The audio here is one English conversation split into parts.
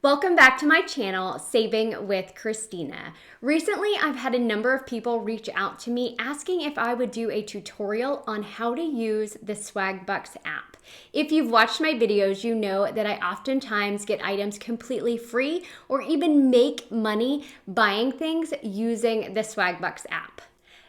Welcome back to my channel, Saving with Christina. Recently, I've had a number of people reach out to me asking if I would do a tutorial on how to use the Swagbucks app. If you've watched my videos, you know that I oftentimes get items completely free or even make money buying things using the Swagbucks app.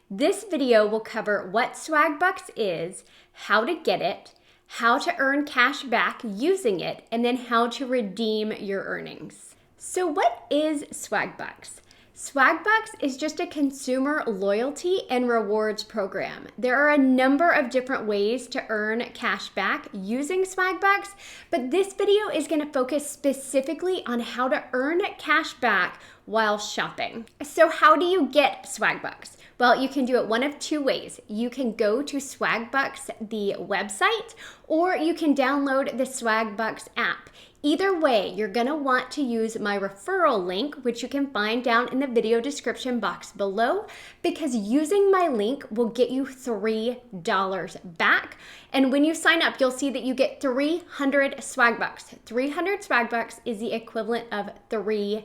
This video will cover what Swagbucks is, how to get it, how to earn cash back using it, and then how to redeem your earnings. So what is Swagbucks? Swagbucks is just a consumer loyalty and rewards program. There are a number of different ways to earn cash back using Swagbucks, but this video is going to focus specifically on how to earn cash back while shopping. So how do you get Swagbucks? Well, you can do it one of two ways. You can go to Swagbucks, the website, or you can download the Swagbucks app. Either way, you're gonna want to use my referral link, which you can find down in the video description box below, because using my link will get you $3 back. And when you sign up, you'll see that you get 300 Swagbucks. 300 Swagbucks is the equivalent of $3.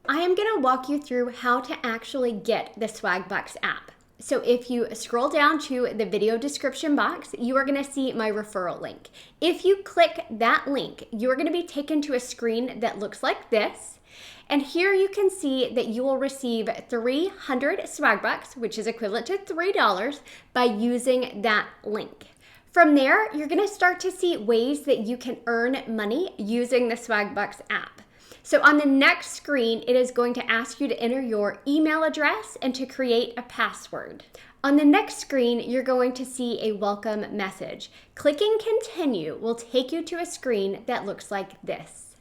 I am going to walk you through how to actually get the Swagbucks app. So if you scroll down to the video description box, you are going to see my referral link. If you click that link, you are going to be taken to a screen that looks like this. And here you can see that you will receive 300 Swagbucks, which is equivalent to $3, by using that link. From there, you're going to start to see ways that you can earn money using the Swagbucks app. So on the next screen, it is going to ask you to enter your email address and to create a password. On the next screen, you're going to see a welcome message. Clicking continue will take you to a screen that looks like this.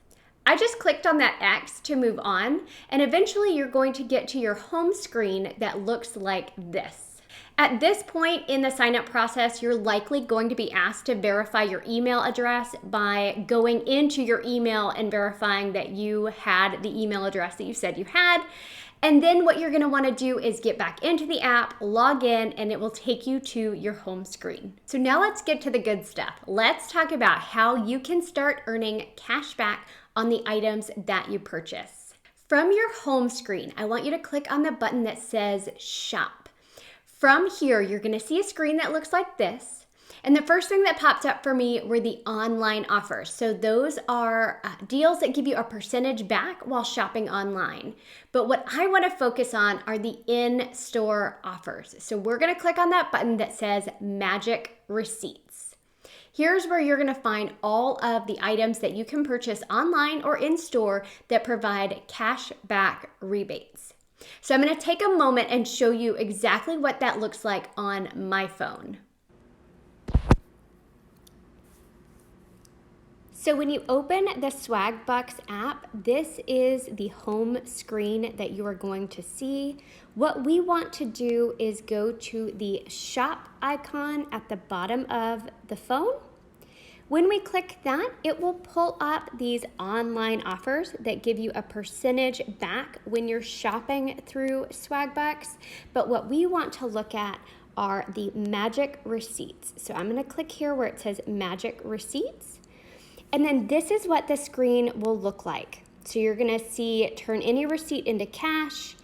I just clicked on that X to move on, and eventually you're going to get to your home screen that looks like this. At this point in the sign-up process, you're likely going to be asked to verify your email address by going into your email and verifying that you had the email address that you said you had. And then what you're going to want to do is get back into the app, log in, and it will take you to your home screen. So now let's get to the good stuff. Let's talk about how you can start earning cash back on the items that you purchase. From your home screen, I want you to click on the button that says Shop. From here, you're going to see a screen that looks like this. And the first thing that popped up for me were the online offers. So those are deals that give you a percentage back while shopping online. But what I want to focus on are the in-store offers. So we're going to click on that button that says Magic Receipts. Here's where you're going to find all of the items that you can purchase online or in-store that provide cash back rebates. So I'm going to take a moment and show you exactly what that looks like on my phone. So when you open the Swagbucks app, this is the home screen that you are going to see. What we want to do is go to the shop icon at the bottom of the phone. When we click that, it will pull up these online offers that give you a percentage back when you're shopping through Swagbucks. But what we want to look at are the Magic Receipts. So I'm going to click here where it says Magic Receipts. And then this is what the screen will look like. So you're going to see turn any receipt into cash,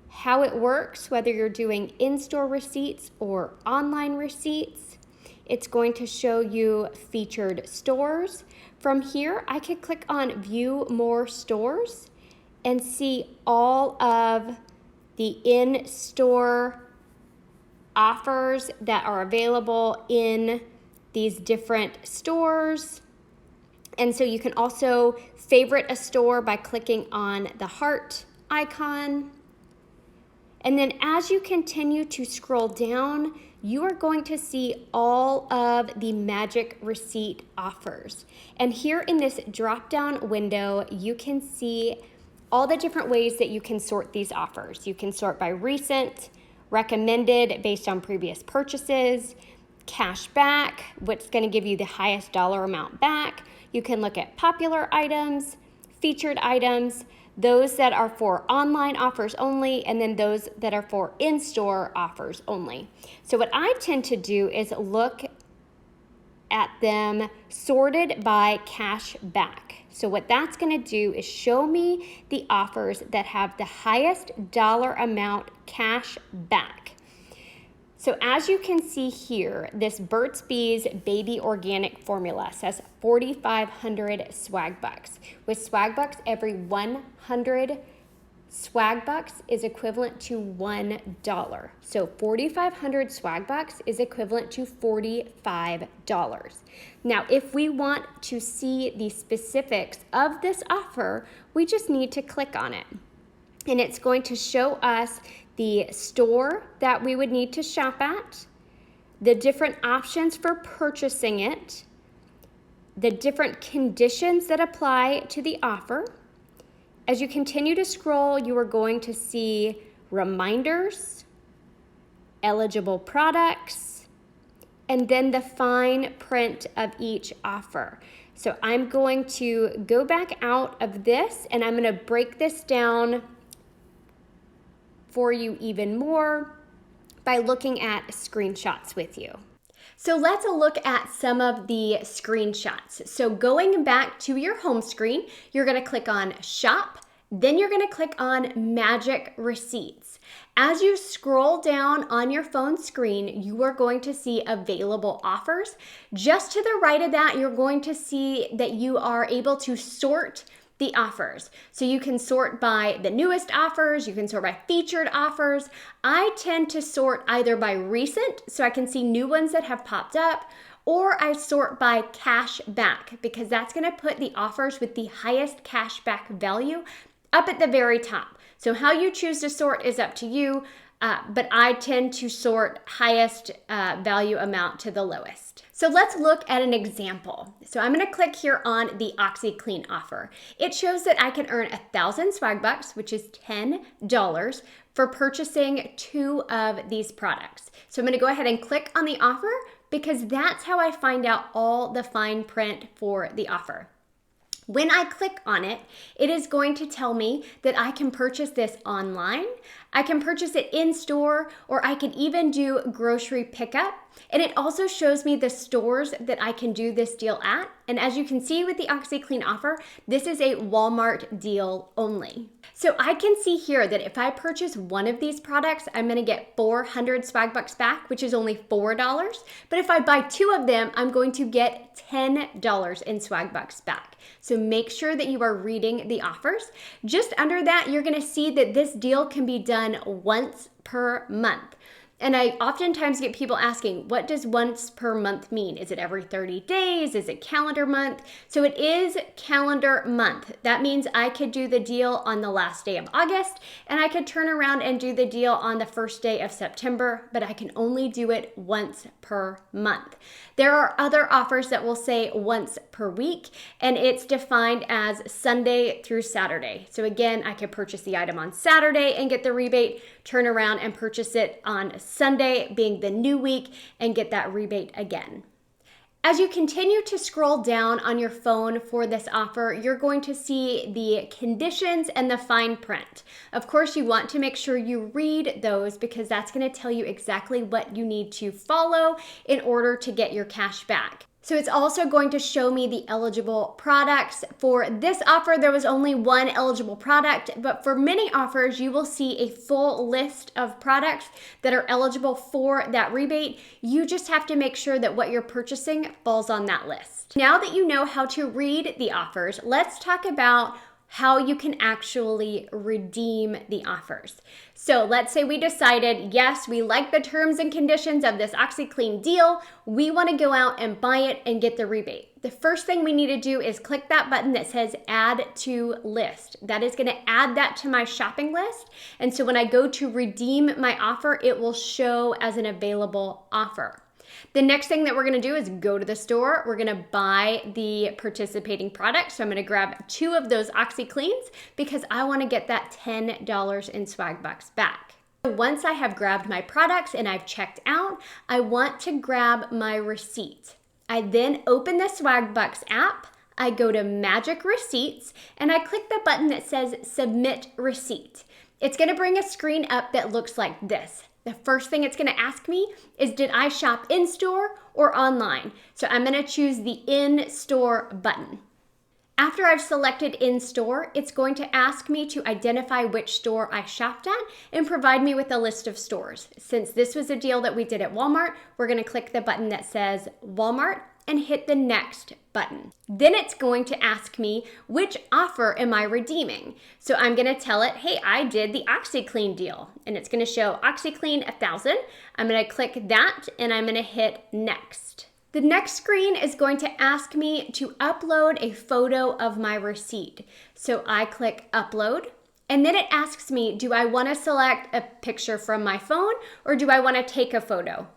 how it works, whether you're doing in-store receipts or online receipts. It's going to show you featured stores. From here, I could click on View More Stores and see all of the in-store offers that are available in these different stores. And so you can also favorite a store by clicking on the heart icon. And then as you continue to scroll down, you are going to see all of the Magic Receipt offers. And here in this drop-down window, you can see all the different ways that you can sort these offers. You can sort by recent, recommended based on previous purchases, cash back, what's going to give you the highest dollar amount back. You can look at popular items, featured items, those that are for online offers only, and then those that are for in-store offers only. So what I tend to do is look at them sorted by cash back. So what that's going to do is show me the offers that have the highest dollar amount cash back. So as you can see here, this Burt's Bees Baby Organic Formula says 4,500 Swagbucks. With Swagbucks, every 100 Swagbucks is equivalent to $1. So 4,500 Swagbucks is equivalent to $45. Now, if we want to see the specifics of this offer, we just need to click on it. And it's going to show us the store that we would need to shop at, the different options for purchasing it, the different conditions that apply to the offer. As you continue to scroll, you are going to see reminders, eligible products, and then the fine print of each offer. So I'm going to go back out of this and I'm going to break this down for you even more by looking at screenshots with you. So let's look at some of the screenshots. So going back to your home screen, you're going to click on Shop, then you're going to click on Magic Receipts. As you scroll down on your phone screen, you are going to see available offers. Just to the right of that, you're going to see that you are able to sort the offers. So you can sort by the newest offers, you can sort by featured offers. I tend to sort either by recent, so I can see new ones that have popped up, or I sort by cash back because that's gonna put the offers with the highest cash back value up at the very top. So how you choose to sort is up to you, but I tend to sort highest value amount to the lowest. So let's look at an example. So I'm gonna click here on the OxyClean offer. It shows that I can earn 1,000 Swagbucks, which is $10, for purchasing 2 of these products. So I'm gonna go ahead and click on the offer because that's how I find out all the fine print for the offer. When I click on it, it is going to tell me that I can purchase this online, I can purchase it in store, or I can even do grocery pickup. And it also shows me the stores that I can do this deal at. And as you can see with the OxyClean offer, this is a Walmart deal only. So I can see here that if I purchase one of these products, I'm gonna get 400 Swagbucks back, which is only $4. But if I buy 2 of them, I'm going to get $10 in Swagbucks back. So make sure that you are reading the offers. Just under that, you're gonna see that this deal can be done once per month. And I oftentimes get people asking, what does once per month mean? Is it every 30 days? Is it calendar month? So it is calendar month. That means I could do the deal on the last day of August, and I could turn around and do the deal on the first day of September, but I can only do it once per month. There are other offers that will say once per week, and it's defined as Sunday through Saturday. So again, I could purchase the item on Saturday and get the rebate, turn around and purchase it on Sunday being the new week and get that rebate again. As you continue to scroll down on your phone for this offer, you're going to see the conditions and the fine print. Of course, you want to make sure you read those because that's going to tell you exactly what you need to follow in order to get your cash back. So it's also going to show me the eligible products. For this offer, there was only one eligible product, but for many offers, you will see a full list of products that are eligible for that rebate. You just have to make sure that what you're purchasing falls on that list. Now that you know how to read the offers, let's talk about how you can actually redeem the offers. So let's say we decided, yes, we like the terms and conditions of this OxyClean deal. We want to go out and buy it and get the rebate. The first thing we need to do is click that button that says add to list. That is going to add that to my shopping list. And so when I go to redeem my offer, it will show as an available offer. The next thing that we're going to do is go to the store. We're going to buy the participating product. So I'm going to grab 2 of those OxyCleans because I want to get that $10 in Swagbucks back. Once I have grabbed my products and I've checked out, I want to grab my receipt. I then open the Swagbucks app. I go to Magic Receipts and I click the button that says Submit Receipt. It's going to bring a screen up that looks like this. the first thing it's going to ask me is, did I shop in-store or online? So I'm going to choose the in-store button. After I've selected in-store, it's going to ask me to identify which store I shopped at and provide me with a list of stores. Since this was a deal that we did at Walmart, we're going to click the button that says Walmart and hit the next button. Then it's going to ask me, which offer am I redeeming? So I'm going to tell it, hey, I did the OxyClean deal, and it's going to show OxyClean 1,000. I'm going to click that and I'm going to hit next. The next screen is going to ask me to upload a photo of my receipt. So I click upload, and then it asks me, do I want to select a picture from my phone or do I want to take a photo?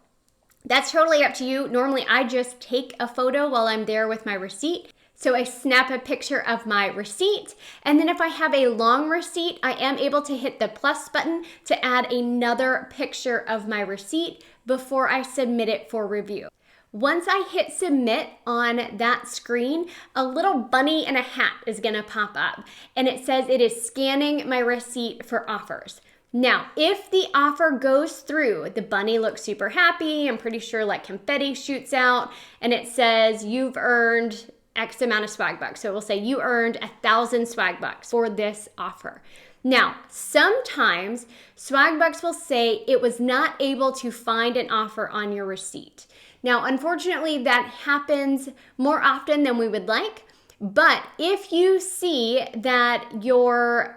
That's totally up to you. Normally, I just take a photo while I'm there with my receipt. So I snap a picture of my receipt, and then if I have a long receipt, I am able to hit the plus button to add another picture of my receipt before I submit it for review. Once I hit submit on that screen, a little bunny in a hat is going to pop up, and it says it is scanning my receipt for offers. Now, if the offer goes through, the bunny looks super happy. I'm pretty sure like confetti shoots out, and it says you've earned X amount of Swagbucks. So it will say you earned 1,000 Swagbucks for this offer. Now, sometimes Swagbucks will say it was not able to find an offer on your receipt. Now, unfortunately, that happens more often than we would like. But if you see that your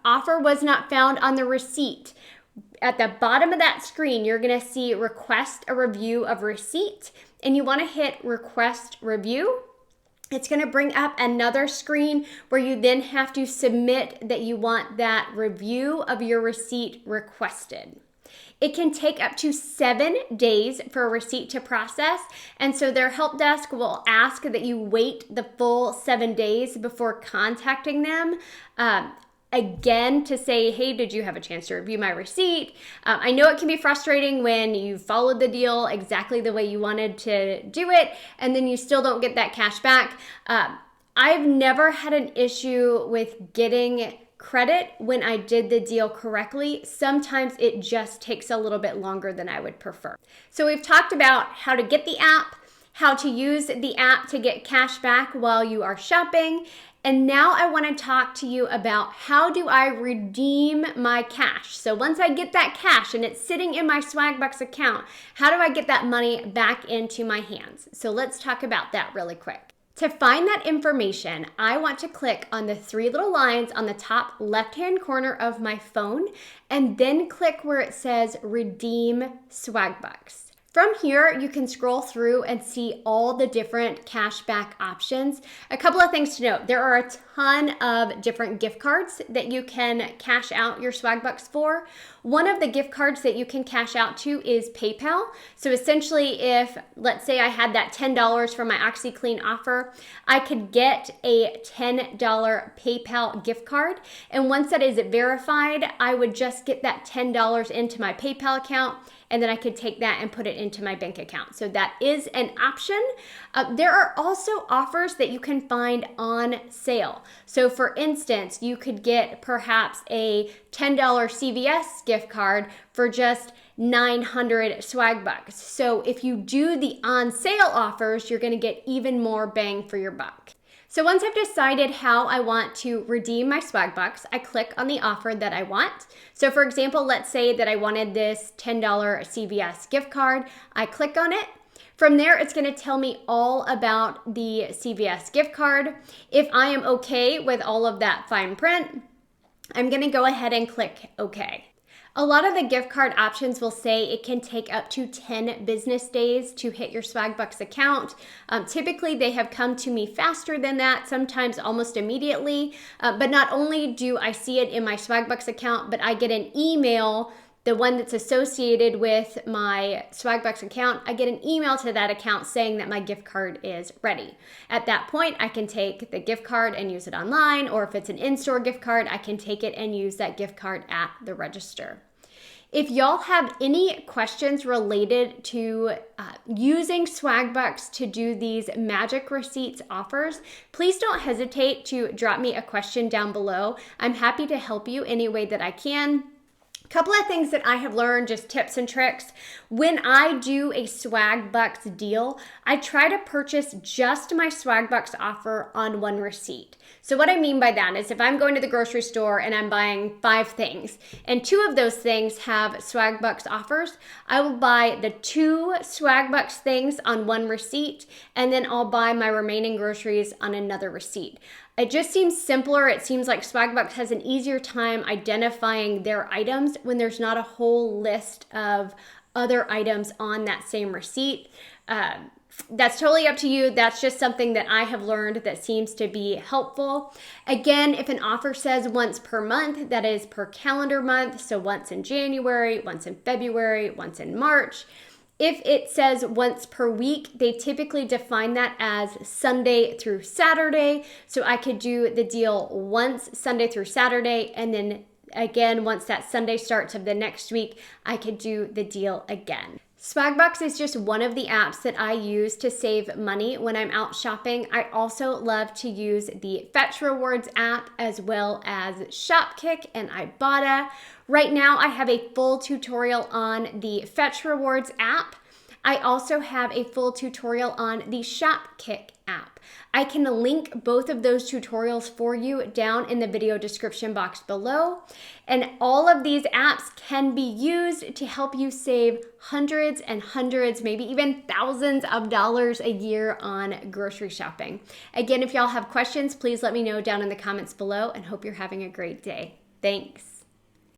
offer was not found on the receipt, at the bottom of that screen, you're going to see request a review of receipt, and you want to hit request review. It's going to bring up another screen where you then have to submit that you want that review of your receipt requested. It can take up to 7 days for a receipt to process, and so their help desk will ask that you wait the full 7 days before contacting them again to say, hey, did you have a chance to review my receipt? I know it can be frustrating when you followed the deal exactly the way you wanted to do it, and then you still don't get that cash back. I've never had an issue with getting credit when I did the deal correctly. Sometimes it just takes a little bit longer than I would prefer. So we've talked about how to get the app, how to use the app to get cash back while you are shopping. And now I want to talk to you about how do I redeem my cash. So once I get that cash and it's sitting in my Swagbucks account, how do I get that money back into my hands? So let's talk about that really quick. To find that information, I want to click on the 3 little lines on the top left-hand corner of my phone and then click where it says Redeem Swagbucks. From here, you can scroll through and see all the different cashback options. A couple of things to note. There are a ton of different gift cards that you can cash out your Swagbucks for. One of the gift cards that you can cash out to is PayPal. So essentially, if, let's say I had that $10 for my OxyClean offer, I could get a $10 PayPal gift card. And once that is verified, I would just get that $10 into my PayPal account, and then I could take that and put it into my bank account. So that is an option. There are also offers that you can find on sale. So for instance, you could get perhaps a $10 CVS gift card for just 900 Swagbucks. So if you do the on sale offers, you're gonna get even more bang for your buck. So once I've decided how I want to redeem my Swagbucks, I click on the offer that I want. So for example, let's say that I wanted this $10 CVS gift card. I click on it. From there, it's going to tell me all about the CVS gift card. If I am okay with all of that fine print, I'm going to go ahead and click OK. A lot of the gift card options will say it can take up to 10 business days to hit your Swagbucks account. Typically, they have come to me faster than that, sometimes almost immediately. But not only do I see it in my Swagbucks account, but I get an email, the one that's associated with my Swagbucks account, I get an email to that account saying that my gift card is ready. At that point, I can take the gift card and use it online, or if it's an in-store gift card, I can take it and use that gift card at the register. If y'all have any questions related to using Swagbucks to do these magic receipts offers, please don't hesitate to drop me a question down below. I'm happy to help you any way that I can. Couple of things that I have learned, just tips and tricks. When I do a Swagbucks deal, I try to purchase just my Swagbucks offer on one receipt. So what I mean by that is if I'm going to the grocery store and I'm buying 5 things and 2 of those things have Swagbucks offers, I will buy the 2 Swagbucks things on one receipt, and then I'll buy my remaining groceries on another receipt. It just seems simpler. It seems like Swagbucks has an easier time identifying their items when there's not a whole list of other items on that same receipt. That's totally up to you. That's just something that I have learned that seems to be helpful. Again, if an offer says once per month, that is per calendar month. So once in January, once in February, once in March. If it says once per week, they typically define that as Sunday through Saturday. So I could do the deal once Sunday through Saturday, and then again, once that Sunday starts of the next week, I could do the deal again. Swagbucks is just one of the apps that I use to save money when I'm out shopping. I also love to use the Fetch Rewards app as well as Shopkick and Ibotta. Right now, I have a full tutorial on the Fetch Rewards app. I also have a full tutorial on the Shopkick app. I can link both of those tutorials for you down in the video description box below. And all of these apps can be used to help you save hundreds and hundreds, maybe even thousands of dollars a year on grocery shopping. Again, if y'all have questions, please let me know down in the comments below, and hope you're having a great day. Thanks.